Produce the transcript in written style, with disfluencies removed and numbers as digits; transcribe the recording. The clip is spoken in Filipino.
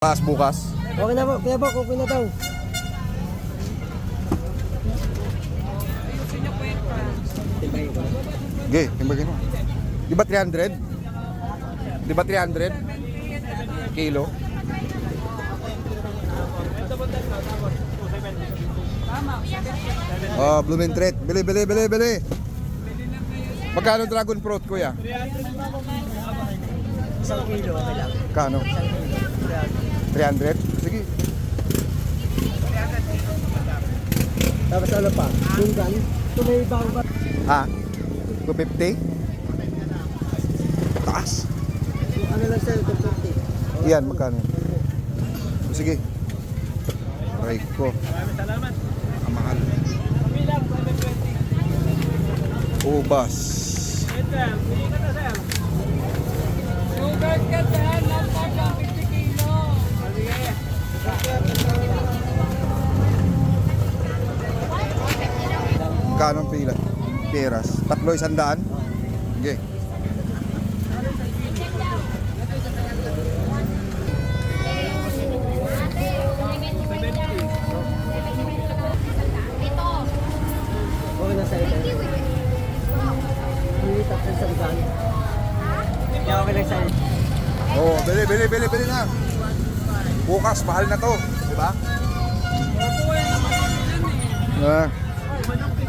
Bukas. Okay na po, kaya po, okay na daw. Okay, timbagin mo. Di ba 300? Di ba 300? Kilo? Oh, blooming treat. Bili. Magkano dragon fruit, kuya? 1 kilo, okay lang. Kano? 300? Sige. Tapos ano pa? Tunggan. Ito may ibang ba? Ha? 250? Taas. Ano lang sa'yo, 250. Yan, magkano? Sige. Aray ko. Salamat. Ang mahal. Kami lang, 720. Ubas. Ito, hindi ka na sir. Sugar ka sir, lampag ng 50 kilo. Sige. Magkano ang pila? Peras. 300? Okay. Okay na sa'yo. Hindi tapos sa iban. Kaya okay lang sa'yo. Oh, bili na. Bukas, mahal na to. Diba? Opo, yan naman yan eh. Ah. Manok